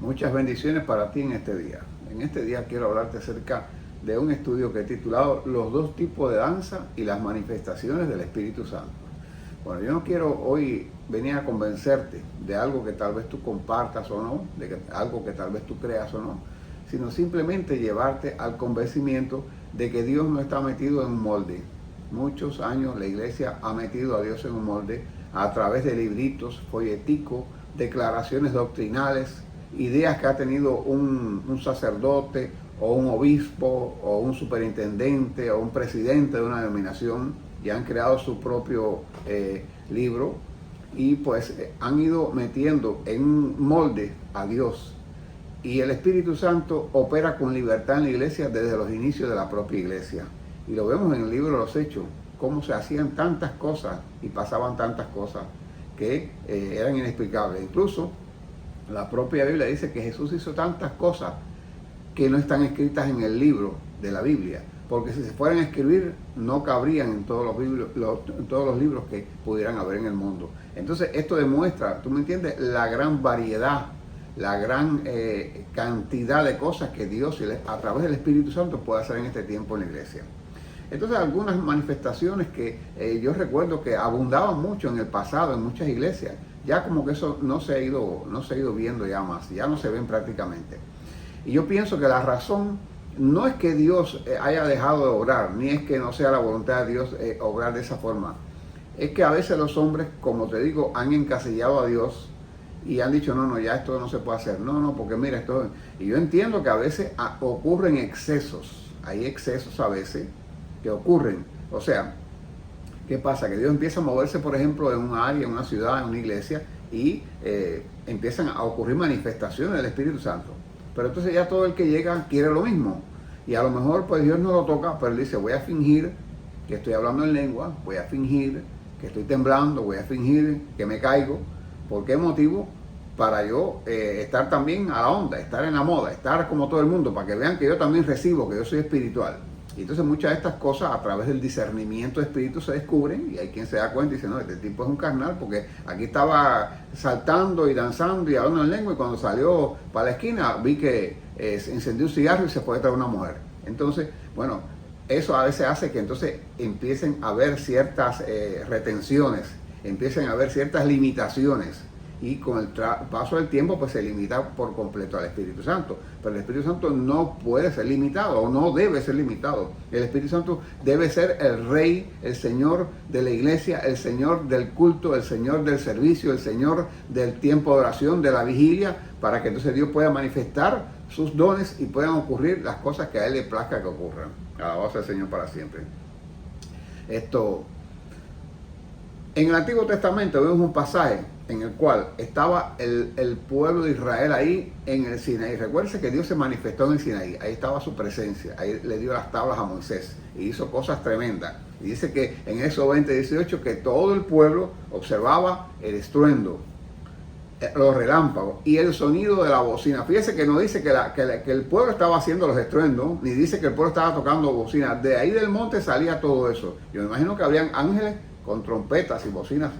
Muchas bendiciones para ti en este día. En este día quiero hablarte acerca de un estudio que he titulado Los dos tipos de danza y las manifestaciones del Espíritu Santo. Bueno, yo no quiero hoy venir a convencerte de algo que tal vez tú compartas o no, de algo que tal vez tú creas o no, sino simplemente llevarte al convencimiento de que Dios no está metido en un molde. Muchos años la iglesia ha metido a Dios en un molde a través de libritos, folleticos, declaraciones doctrinales, ideas que ha tenido un sacerdote o un obispo o un superintendente o un presidente de una denominación, y han creado su propio libro y pues han ido metiendo en un molde a Dios. Y el Espíritu Santo opera con libertad en la iglesia desde los inicios de la propia iglesia. Y lo vemos en el libro de los Hechos, cómo se hacían tantas cosas y pasaban tantas cosas que eran inexplicables. Incluso la propia Biblia dice que Jesús hizo tantas cosas que no están escritas en el libro de la Biblia, porque si se fueran a escribir no cabrían en todos los libros que pudieran haber en el mundo. Entonces esto demuestra, ¿tú me entiendes?, la gran variedad, la gran cantidad de cosas que Dios a través del Espíritu Santo puede hacer en este tiempo en la iglesia. Entonces algunas manifestaciones que yo recuerdo que abundaban mucho en el pasado en muchas iglesias, ya como que eso no se ha ido viendo ya más, ya no se ven prácticamente. Y yo pienso que la razón no es que Dios haya dejado de obrar, ni es que no sea la voluntad de Dios obrar de esa forma. Es que a veces los hombres, como te digo, han encasillado a Dios y han dicho, no, ya esto no se puede hacer. No, porque mira, esto... Y yo entiendo que a veces ocurren excesos, hay excesos a veces que ocurren. O sea, ¿qué pasa? Que Dios empieza a moverse, por ejemplo, en un área, en una ciudad, en una iglesia, y empiezan a ocurrir manifestaciones del Espíritu Santo. Pero entonces ya todo el que llega quiere lo mismo. Y a lo mejor pues Dios no lo toca, pero él dice, voy a fingir que estoy hablando en lengua, voy a fingir que estoy temblando, voy a fingir que me caigo. ¿Por qué motivo? Para yo estar también a la onda, estar en la moda, estar como todo el mundo, para que vean que yo también recibo, que yo soy espiritual. Y entonces muchas de estas cosas a través del discernimiento de espíritu se descubren, y hay quien se da cuenta y dice, no, este tipo es un carnal, porque aquí estaba saltando y danzando y hablando en lengua, y cuando salió para la esquina vi que se encendió un cigarro y se fue detrás de una mujer. Entonces, bueno, eso a veces hace que entonces empiecen a haber ciertas retenciones, empiecen a haber ciertas limitaciones. Y con el paso del tiempo pues se limita por completo al Espíritu Santo. Pero el Espíritu Santo no puede ser limitado o no debe ser limitado. El Espíritu Santo debe ser el Rey, el Señor de la iglesia, el Señor del culto, el Señor del servicio, el Señor del tiempo de oración, de la vigilia, para que entonces Dios pueda manifestar sus dones y puedan ocurrir las cosas que a Él le plazca que ocurran. Alabado sea el Señor para siempre. En el Antiguo Testamento vemos un pasaje en el cual estaba el pueblo de Israel ahí en el Sinaí. Recuerden que Dios se manifestó en el Sinaí, ahí estaba su presencia, ahí le dio las tablas a Moisés y hizo cosas tremendas. Y dice que en Éxodo 20:18 que todo el pueblo observaba el estruendo, los relámpagos y el sonido de la bocina. Fíjese que no dice que el pueblo estaba haciendo los estruendos, ni dice que el pueblo estaba tocando bocina. De ahí del monte salía todo eso. Yo me imagino que habrían ángeles con trompetas y bocinas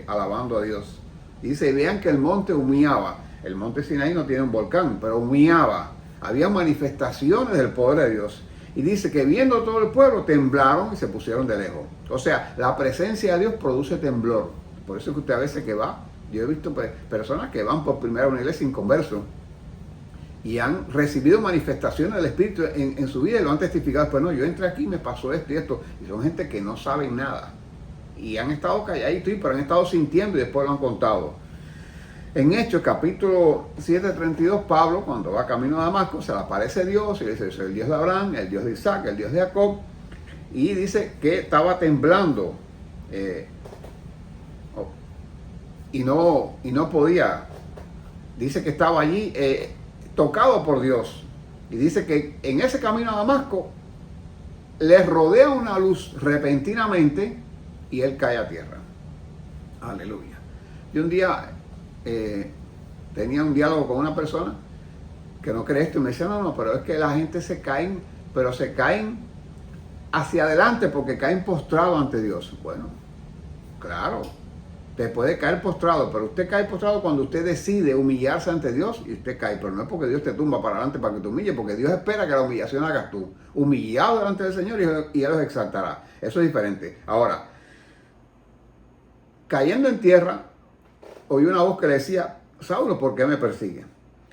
alabando a Dios. Y dice, vean que el monte humeaba. El monte Sinaí no tiene un volcán, pero humeaba. Había manifestaciones del poder de Dios. Y dice que viendo todo el pueblo, temblaron y se pusieron de lejos. O sea, la presencia de Dios produce temblor. Por eso es que usted a veces que va, yo he visto personas que van por primera vez a una iglesia inconversos y han recibido manifestaciones del Espíritu en su vida y lo han testificado. Pues no, yo entré aquí, me pasó esto y esto. Y son gente que no saben nada. Y han estado calladitos, pero han estado sintiendo y después lo han contado. En Hechos, capítulo 7:32, Pablo, cuando va camino a Damasco, se le aparece Dios y dice, soy el Dios de Abraham, el Dios de Isaac, el Dios de Jacob. Y dice que estaba temblando y no podía. Dice que estaba allí tocado por Dios. Y dice que en ese camino a Damasco le rodea una luz repentinamente y él cae a tierra. Aleluya. Y un día tenía un diálogo con una persona que no cree esto y me decía, no, pero es que la gente se caen, pero se caen hacia adelante porque caen postrados ante Dios. Bueno, claro, Te puede caer postrado, pero usted cae postrado cuando usted decide humillarse ante Dios y usted cae. Pero no es porque Dios te tumba para adelante para que te humille, porque Dios espera que la humillación hagas tú. Humillado delante del Señor y Él los exaltará. Eso es diferente. Ahora, cayendo en tierra, oí una voz que le decía, Saulo, ¿por qué me persigue?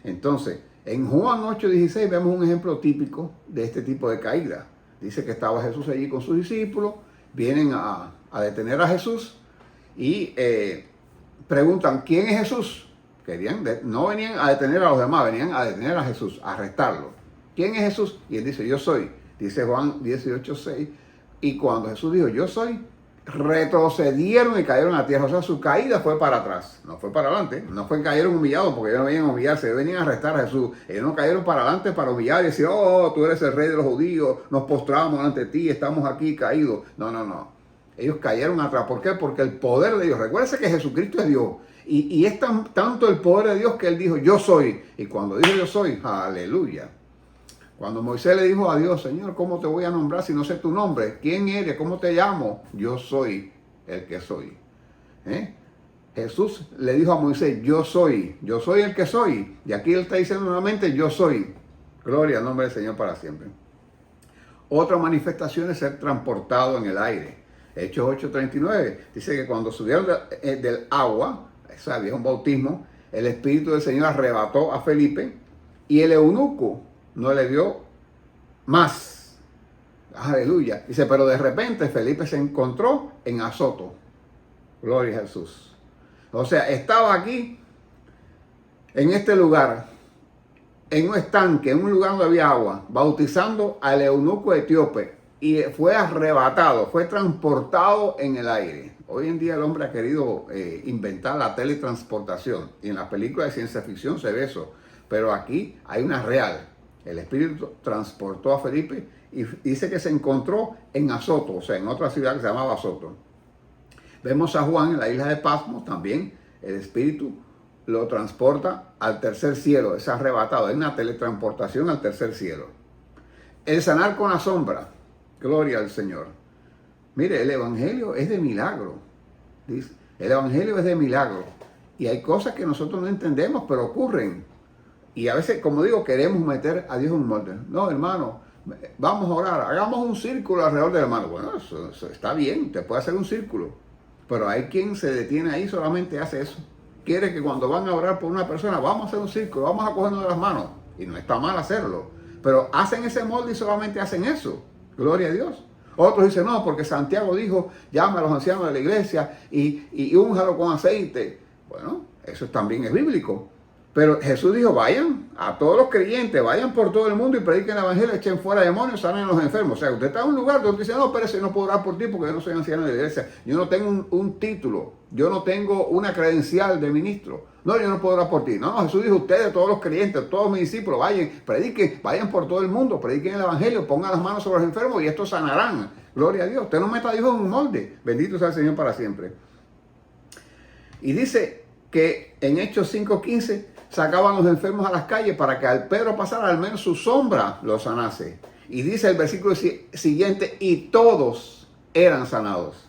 Entonces, en Juan 8:16 vemos un ejemplo típico de este tipo de caída. Dice que estaba Jesús allí con sus discípulos, vienen a detener a Jesús y preguntan, ¿quién es Jesús? No venían a detener a los demás, venían a detener a Jesús, a arrestarlo. ¿Quién es Jesús? Y él dice, yo soy. Dice Juan 18:6. Y cuando Jesús dijo, yo soy, retrocedieron y cayeron a tierra. O sea, su caída fue para atrás, no fue para adelante. No fue que cayeron humillados porque ellos no venían a humillarse, ellos venían a arrestar a Jesús. Ellos no cayeron para adelante para humillar y decir, oh, tú eres el rey de los judíos, nos postramos ante ti, estamos aquí caídos. No, no, no. Ellos cayeron atrás. ¿Por qué? Porque el poder de Dios, recuérdense que Jesucristo es Dios. Y es tanto el poder de Dios que Él dijo, yo soy. Y cuando dijo yo soy, aleluya. Cuando Moisés le dijo a Dios, Señor, ¿cómo te voy a nombrar si no sé tu nombre? ¿Quién eres? ¿Cómo te llamo? Yo soy el que soy. Jesús le dijo a Moisés, yo soy el que soy. Y aquí Él está diciendo nuevamente, yo soy. Gloria al nombre del Señor para siempre. Otra manifestación es ser transportado en el aire. Hechos 8:39 dice que cuando subieron del agua, había un bautismo, el Espíritu del Señor arrebató a Felipe y el eunuco no le dio más. Aleluya. Dice, pero de repente Felipe se encontró en Azoto. Gloria a Jesús. O sea, estaba aquí, en este lugar, en un estanque, en un lugar donde había agua, bautizando al eunuco etíope. Y fue arrebatado, fue transportado en el aire. Hoy en día el hombre ha querido inventar la teletransportación. Y en las películas de ciencia ficción se ve eso. Pero aquí hay una real. El Espíritu transportó a Felipe y dice que se encontró en Azoto, o sea, en otra ciudad que se llamaba Azoto. Vemos a Juan en la isla de Patmos también. El Espíritu lo transporta al tercer cielo, es arrebatado. Hay una teletransportación al tercer cielo. El sanar con la sombra. Gloria al Señor. Mire, el Evangelio es de milagro. Dice, el Evangelio es de milagro. Y hay cosas que nosotros no entendemos, pero ocurren. Y a veces, como digo, queremos meter a Dios en un molde. No, hermano, vamos a orar. Hagamos un círculo alrededor del hermano. Bueno, eso está bien, te puede hacer un círculo. Pero hay quien se detiene ahí, solamente hace eso. Quiere que cuando van a orar por una persona, vamos a hacer un círculo, vamos a cogernos de las manos. Y no está mal hacerlo. Pero hacen ese molde y solamente hacen eso. Gloria a Dios. Otros dicen, no, porque Santiago dijo, llame a los ancianos de la iglesia y únjalo con aceite. Bueno, eso también es bíblico. Pero Jesús dijo, vayan a todos los creyentes, vayan por todo el mundo y prediquen el evangelio, echen fuera demonios, sanen a los enfermos. O sea, usted está en un lugar donde dice, no, pero yo no puedo orar por ti porque yo no soy anciano de la iglesia. Yo no tengo un título, yo no tengo una credencial de ministro. No, yo no puedo orar por ti. No, Jesús dijo, ustedes, todos los creyentes, todos mis discípulos, vayan, prediquen, vayan por todo el mundo, prediquen el evangelio, pongan las manos sobre los enfermos y estos sanarán. Gloria a Dios. Usted no meta a Dios en un molde. Bendito sea el Señor para siempre. Y dice que en Hechos 5:15 sacaban los enfermos a las calles para que al Pedro pasara al menos su sombra los sanase. Y dice el versículo siguiente, y todos eran sanados.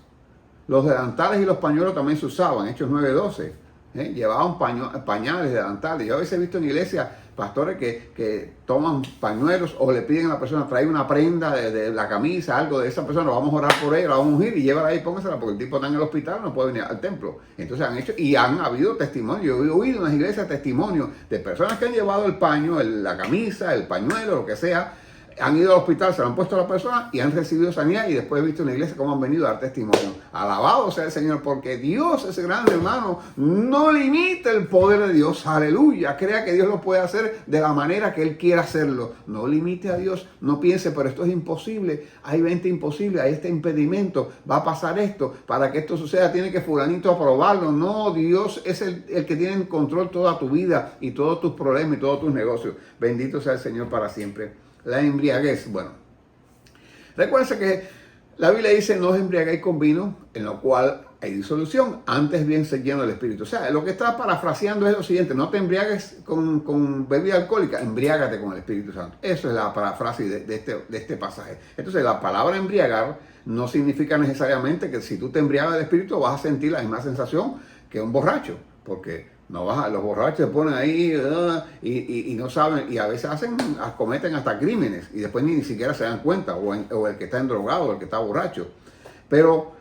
Los delantales y los pañuelos también se usaban, Hechos 9:12. Llevaban pañales, delantales. Yo a veces he visto en iglesias pastores que toman pañuelos o le piden a la persona, trae una prenda de la camisa, algo de esa persona, vamos a orar por ella, la vamos a ungir y llévala ahí y póngasela porque el tipo está en el hospital, no puede venir al templo. Entonces han hecho, y han habido testimonios, yo he oído en las iglesias testimonios de personas que han llevado el paño, la camisa, el pañuelo, lo que sea, han ido al hospital, se lo han puesto a la persona y han recibido sanidad y después he visto en la iglesia cómo han venido a dar testimonio. Alabado sea el Señor, porque Dios es grande, hermano. No limite el poder de Dios. Aleluya. Crea que Dios lo puede hacer de la manera que Él quiera hacerlo. No limite a Dios. No piense, pero esto es imposible. Hay 20 imposibles, hay este impedimento. Va a pasar esto. Para que esto suceda tiene que fulanito aprobarlo. No, Dios es el que tiene en control toda tu vida y todos tus problemas y todos tus negocios. Bendito sea el Señor para siempre. La embriaguez, bueno, recuérdense que la Biblia dice no os embriaguéis con vino, en lo cual hay disolución, antes bien ser lleno del Espíritu. O sea, lo que está parafraseando es lo siguiente: no te embriagues con bebida alcohólica, embriágate con el Espíritu Santo. Eso es la parafrasis de este pasaje. Entonces, la palabra embriagar no significa necesariamente que si tú te embriagas del Espíritu vas a sentir la misma sensación que un borracho, porque no vas los borrachos se ponen ahí y no saben, y a veces cometen hasta crímenes y después ni siquiera se dan cuenta, o el que está endrogado, o el que está borracho. Pero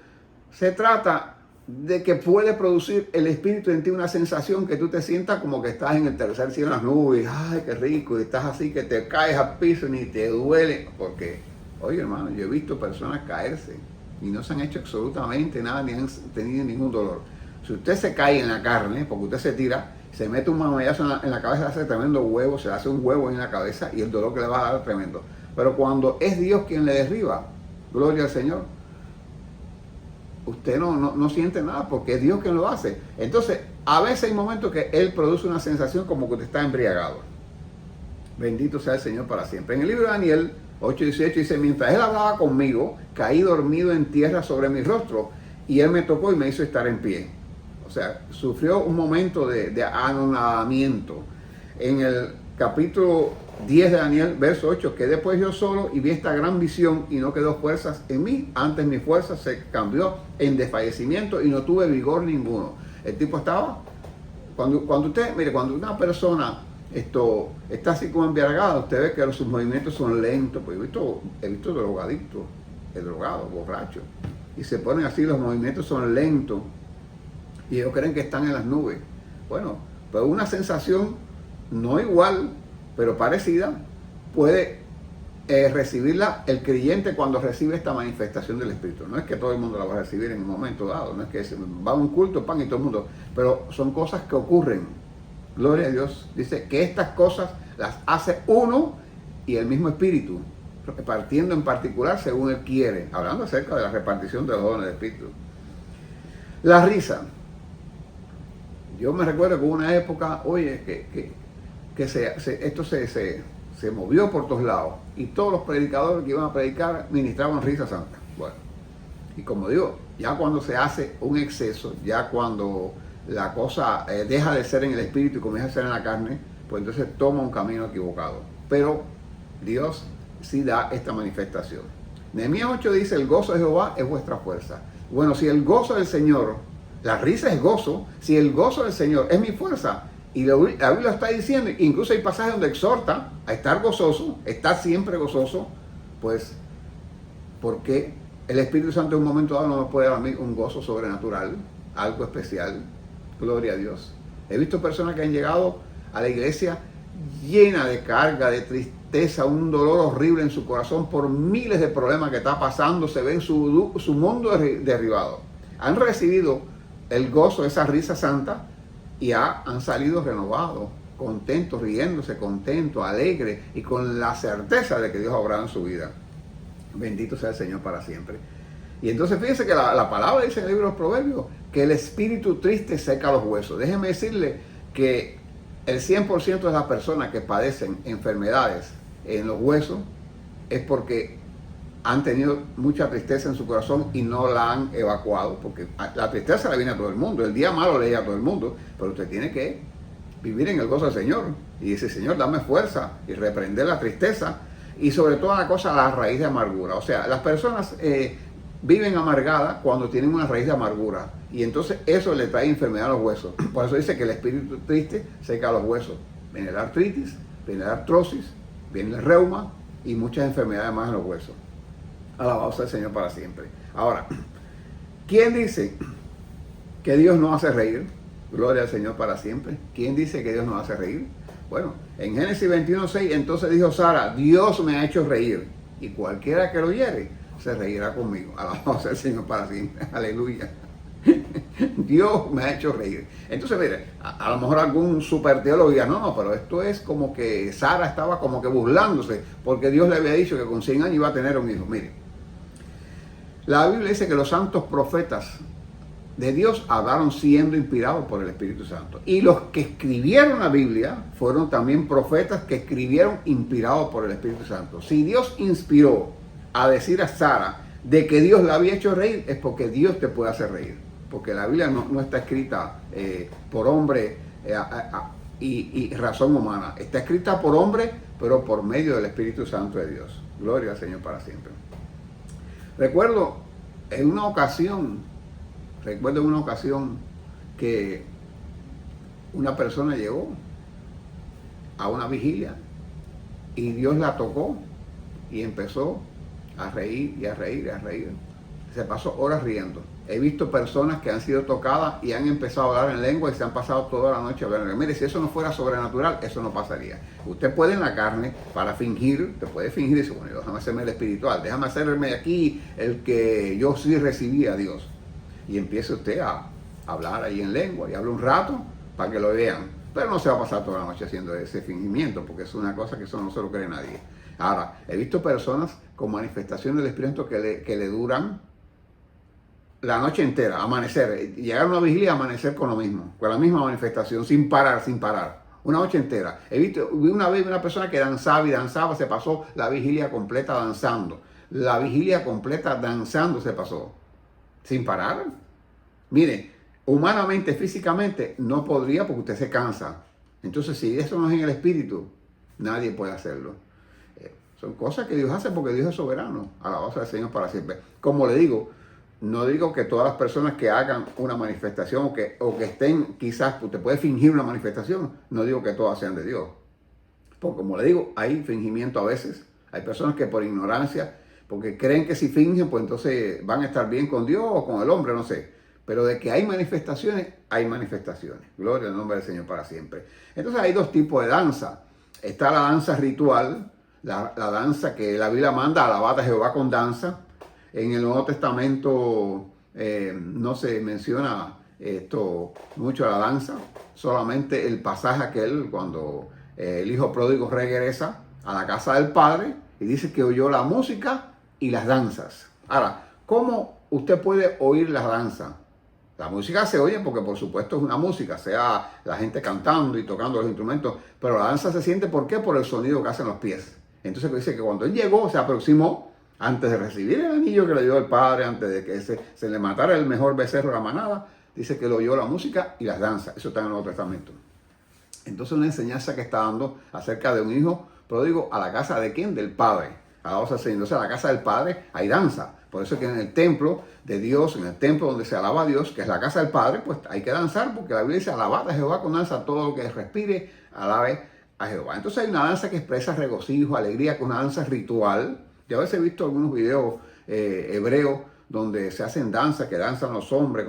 se trata de que puede producir el Espíritu en ti una sensación que tú te sientas como que estás en el tercer cielo en las nubes. ¡Ay, qué rico! Y estás así que te caes al piso y ni te duele. Porque, oye hermano, yo he visto personas caerse y no se han hecho absolutamente nada ni han tenido ningún dolor. Si usted se cae en la carne, porque usted se tira, se mete un mamayazo en la cabeza, hace tremendo huevo, se hace un huevo en la cabeza y el dolor que le va a dar es tremendo. Pero cuando es Dios quien le derriba, gloria al Señor, usted no siente nada porque es Dios quien lo hace. Entonces, a veces hay momentos que Él produce una sensación como que usted está embriagado. Bendito sea el Señor para siempre. En el libro de Daniel 8:18 dice: mientras Él hablaba conmigo, caí dormido en tierra sobre mi rostro, y Él me tocó y me hizo estar en pie. O sea, sufrió un momento de anonadamiento. En el capítulo 10 de Daniel, verso 8, quedé pues yo solo y vi esta gran visión y no quedó fuerzas en mí. Antes mi fuerza se cambió en desfallecimiento y no tuve vigor ninguno. El tipo estaba, cuando una persona está así como embriagada, usted ve que sus movimientos son lentos. Pues he visto drogadictos, drogados, borrachos, y se ponen así, los movimientos son lentos y ellos creen que están en las nubes. Bueno, pues una sensación no igual, pero parecida, puede recibirla el creyente cuando recibe esta manifestación del Espíritu. No es que todo el mundo la va a recibir en un momento dado, no es que va a un culto, pan, y todo el mundo, pero son cosas que ocurren. Gloria a Dios. Dice que estas cosas las hace uno y el mismo Espíritu, partiendo en particular según Él quiere, hablando acerca de la repartición de los dones del Espíritu. La risa. Yo me recuerdo que hubo una época, oye, que esto se movió por todos lados y todos los predicadores que iban a predicar ministraban risa santa. Bueno, y como digo, ya cuando se hace un exceso, ya cuando la cosa deja de ser en el espíritu y comienza a ser en la carne, pues entonces toma un camino equivocado. Pero Dios sí da esta manifestación. Nehemías 8 dice: el gozo de Jehová es vuestra fuerza. Bueno, si el gozo del Señor, la risa es gozo, si el gozo del Señor es mi fuerza, y la Biblia está diciendo, incluso hay pasajes donde exhorta a estar gozoso, estar siempre gozoso, pues, ¿por qué el Espíritu Santo en un momento dado no me puede dar a mí un gozo sobrenatural, algo especial? Gloria a Dios. He visto personas que han llegado a la iglesia llena de carga, de tristeza, un dolor horrible en su corazón por miles de problemas que está pasando, se ven su mundo derribado. Han recibido el gozo, esa risa santa, y han salido renovados, contentos, riéndose, contentos, alegres y con la certeza de que Dios ha obrado en su vida. Bendito sea el Señor para siempre. Y entonces fíjense que la palabra dice en el libro de los Proverbios que el espíritu triste seca los huesos. Déjenme decirle que el 100% de las personas que padecen enfermedades en los huesos es porque han tenido mucha tristeza en su corazón y no la han evacuado, porque la tristeza le viene a todo el mundo, el día malo le llega a todo el mundo, pero usted tiene que vivir en el gozo del Señor y dice: Señor, dame fuerza, y reprender la tristeza y sobre todo la cosa, la raíz de amargura. O sea, las personas viven amargadas cuando tienen una raíz de amargura y entonces eso le trae enfermedad a los huesos. Por eso dice que el espíritu triste seca los huesos. Viene la artritis, viene la artrosis, viene el reuma y muchas enfermedades más en los huesos. Alabado sea el Señor para siempre. Ahora, ¿quién dice que Dios no hace reír? Gloria al Señor para siempre. ¿Quién dice que Dios no hace reír? Bueno, en Génesis 21:6, entonces dijo Sara: Dios me ha hecho reír, y cualquiera que lo oyere se reirá conmigo. Alabado sea el Señor para siempre. Aleluya. Dios me ha hecho reír. Entonces, mire, a lo mejor algún super teólogo diga: no, pero esto es como que Sara estaba como que burlándose, porque Dios le había dicho que con 100 años iba a tener un hijo. Mire, la Biblia dice que los santos profetas de Dios hablaron siendo inspirados por el Espíritu Santo. Y los que escribieron la Biblia fueron también profetas que escribieron inspirados por el Espíritu Santo. Si Dios inspiró a decir a Sara de que Dios la había hecho reír, es porque Dios te puede hacer reír. porque la Biblia no está escrita por hombre y razón humana. Está escrita por hombre, pero por medio del Espíritu Santo de Dios. Gloria al Señor para siempre. Recuerdo en una ocasión que una persona llegó a una vigilia y Dios la tocó y empezó a reír y a reír y a reír. Se pasó horas riendo. He visto personas que han sido tocadas y han empezado a hablar en lengua y se han pasado toda la noche hablando. Mire, si eso no fuera sobrenatural, eso no pasaría. Usted puede en la carne, para fingir, te puede fingir y decir, bueno, déjame hacerme el espiritual, déjame hacerme aquí el que yo sí recibí a Dios. Y empiece usted a hablar ahí en lengua y habla un rato para que lo vean. Pero no se va a pasar toda la noche haciendo ese fingimiento, porque es una cosa que eso no se lo cree nadie. Ahora, he visto personas con manifestaciones del Espíritu que le duran la noche entera, amanecer, llegar a una vigilia y amanecer con lo mismo, con la misma manifestación, sin parar, una noche entera. Vi una vez una persona que danzaba y danzaba, se pasó la vigilia completa danzando. La vigilia completa danzando se pasó, sin parar. Mire, humanamente, físicamente, no podría porque usted se cansa. Entonces, si eso no es en el Espíritu, nadie puede hacerlo. Son cosas que Dios hace porque Dios es soberano. Alabado sea el Señor para siempre. Como le digo, no digo que todas las personas que hagan una manifestación o que estén, quizás usted puede fingir una manifestación, no digo que todas sean de Dios. Porque como le digo, hay fingimiento a veces. Hay personas que por ignorancia, porque creen que si fingen, pues entonces van a estar bien con Dios o con el hombre, no sé. Pero de que hay manifestaciones, hay manifestaciones. Gloria al nombre del Señor para siempre. Entonces hay dos tipos de danza. Está la danza ritual, la danza que la Biblia manda, alabad a Jehová con danza. En el Nuevo Testamento no se menciona mucho la danza, solamente el pasaje aquel cuando el hijo pródigo regresa a la casa del padre y dice que oyó la música y las danzas. Ahora, ¿cómo usted puede oír la danza? La música se oye porque por supuesto es una música, sea la gente cantando y tocando los instrumentos, pero la danza se siente, ¿por qué? Por el sonido que hacen los pies. Entonces dice que cuando él llegó, se aproximó, antes de recibir el anillo que le dio el padre, antes de que se le matara el mejor becerro de la manada, dice que le oyó la música y las danzas. Eso está en el Nuevo Testamento. Entonces una enseñanza que está dando acerca de un hijo pródigo a la casa de ¿quién? Del padre. Entonces a la casa del padre hay danza. Por eso que en el templo de Dios, en el templo donde se alaba a Dios, que es la casa del padre, pues hay que danzar, porque la Biblia dice alabad a Jehová con danza, todo lo que respire, alabe a Jehová. Entonces hay una danza que expresa regocijo, alegría, que es una danza ritual. Yo a veces he visto algunos videos hebreos donde se hacen danzas, que danzan los hombres.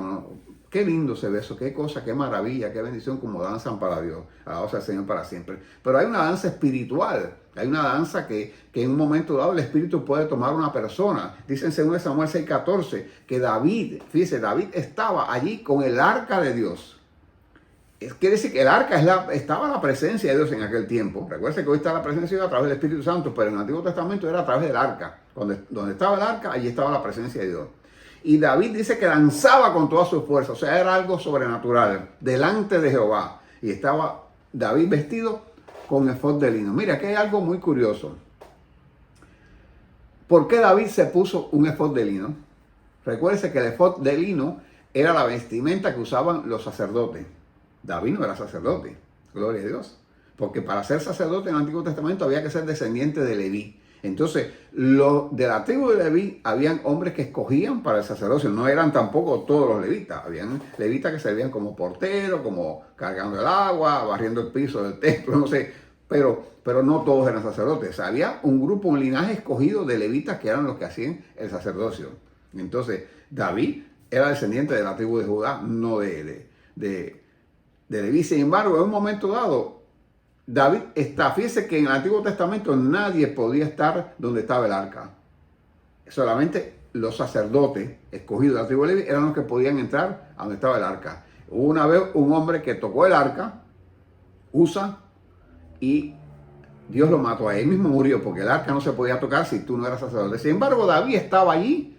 Qué lindo se ve eso, qué cosa, qué maravilla, qué bendición como danzan para Dios. Alabado sea el Señor para siempre. Pero hay una danza espiritual, hay una danza que en un momento dado el Espíritu puede tomar una persona. Dicen en 2 Samuel 6:14 que David, fíjese, David estaba allí con el arca de Dios. Quiere decir que el arca estaba la presencia de Dios en aquel tiempo. Recuerden que hoy está la presencia de Dios a través del Espíritu Santo, pero en el Antiguo Testamento era a través del arca. Donde estaba el arca, allí estaba la presencia de Dios. Y David dice que danzaba con toda su fuerza, o sea, era algo sobrenatural, delante de Jehová. Y estaba David vestido con efod de lino. Mira, aquí hay algo muy curioso. ¿Por qué David se puso un efod de lino? Recuérdense que el efod de lino era la vestimenta que usaban los sacerdotes. David no era sacerdote, gloria a Dios. Porque para ser sacerdote en el Antiguo Testamento había que ser descendiente de Leví. Entonces, de la tribu de Leví habían hombres que escogían para el sacerdocio. No eran tampoco todos los levitas. Habían levitas que servían como porteros, como cargando el agua, barriendo el piso del templo, no sé. Pero no todos eran sacerdotes. Había un grupo, un linaje escogido de levitas que eran los que hacían el sacerdocio. Entonces, David era descendiente de la tribu de Judá, no de Leví. Sin embargo, en un momento dado, David fíjese que en el Antiguo Testamento nadie podía estar donde estaba el arca. Solamente los sacerdotes escogidos de la tribu de Leví eran los que podían entrar a donde estaba el arca. Hubo una vez un hombre que tocó el arca, Usa, y Dios lo mató. A él mismo murió porque el arca no se podía tocar si tú no eras sacerdote. Sin embargo, David estaba allí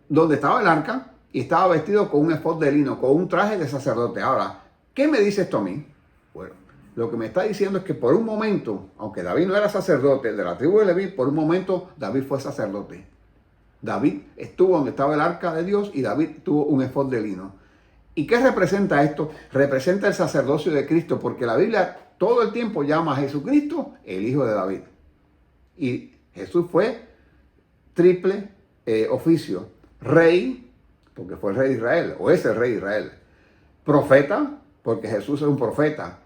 donde estaba el arca y estaba vestido con un efod de lino, con un traje de sacerdote. Ahora, ¿qué me dice esto a mí? Bueno, lo que me está diciendo es que por un momento, aunque David no era sacerdote de la tribu de Leví, por un momento David fue sacerdote. David estuvo donde estaba el arca de Dios y David tuvo un efod de lino. ¿Y qué representa esto? Representa el sacerdocio de Cristo, porque la Biblia todo el tiempo llama a Jesucristo el hijo de David. Y Jesús fue triple oficio: rey, porque fue el rey de Israel, o es el rey de Israel; profeta, porque Jesús es un profeta;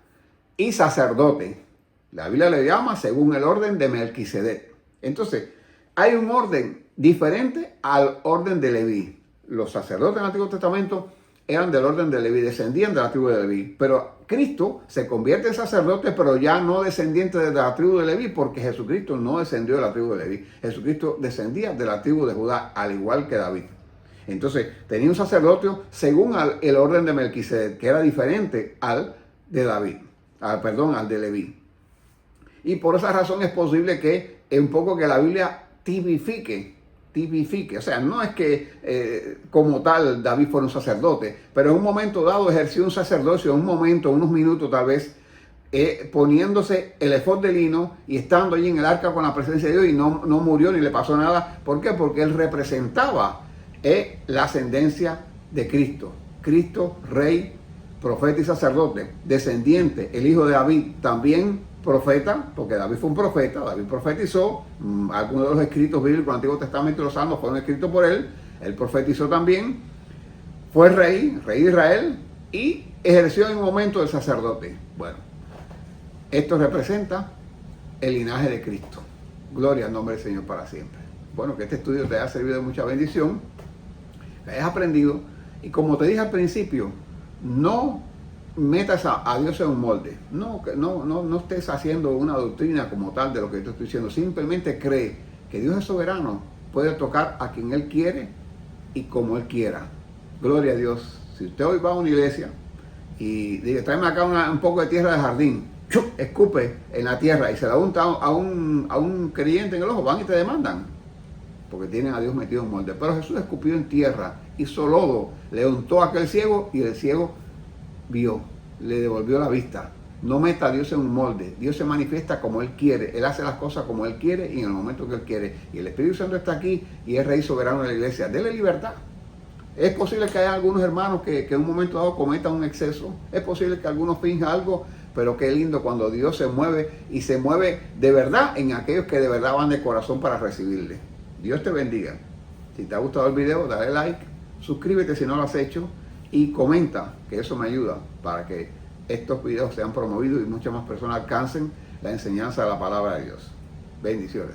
y sacerdote. La Biblia le llama según el orden de Melquisedec. Entonces, hay un orden diferente al orden de Leví. Los sacerdotes en el Antiguo Testamento eran del orden de Leví, descendían de la tribu de Leví. Pero Cristo se convierte en sacerdote, pero ya no descendiente de la tribu de Leví, porque Jesucristo no descendió de la tribu de Leví. Jesucristo descendía de la tribu de Judá, al igual que David. Entonces, tenía un sacerdocio según el orden de Melquisedec, que era diferente al de David, al de Leví. Y por esa razón es posible que un poco que la Biblia tipifique. O sea, no es que como tal David fuera un sacerdote, pero en un momento dado ejerció un sacerdocio, en un momento, unos minutos tal vez, poniéndose el efod de lino y estando allí en el arca con la presencia de Dios, y no murió ni le pasó nada. ¿Por qué? Porque él representaba la ascendencia de Cristo. Cristo, rey, profeta y sacerdote, descendiente, el hijo de David, también profeta, porque David fue un profeta. David profetizó. Algunos de los escritos bíblicos del Antiguo Testamento y los Salmos fueron escritos por él. Él profetizó también. Fue rey de Israel, y ejerció en un momento el sacerdote. Bueno, esto representa el linaje de Cristo. Gloria al nombre del Señor para siempre. Bueno, que este estudio te haya servido de mucha bendición, que hayas aprendido, y como te dije al principio, no metas a Dios en un molde. No estés haciendo una doctrina como tal de lo que te estoy diciendo. Simplemente cree que Dios es soberano, puede tocar a quien Él quiere y como Él quiera. Gloria a Dios. Si usted hoy va a una iglesia y dice, tráeme acá un poco de tierra de jardín, escupe en la tierra y se la unta a un creyente en el ojo, van y te demandan, porque tienen a Dios metido en molde. Pero Jesús escupió en tierra, hizo lodo, le untó a aquel ciego, y el ciego vio, le devolvió la vista. No meta a Dios en un molde. Dios se manifiesta como Él quiere. Él hace las cosas como Él quiere y en el momento que Él quiere. Y el Espíritu Santo está aquí y es Rey soberano de la iglesia. Dele libertad. Es posible que haya algunos hermanos que en un momento dado cometan un exceso. Es posible que algunos finjan algo, pero qué lindo cuando Dios se mueve, y se mueve de verdad en aquellos que de verdad van de corazón para recibirle. Dios te bendiga. Si te ha gustado el video, dale like, suscríbete si no lo has hecho, y comenta, que eso me ayuda para que estos videos sean promovidos y muchas más personas alcancen la enseñanza de la palabra de Dios. Bendiciones.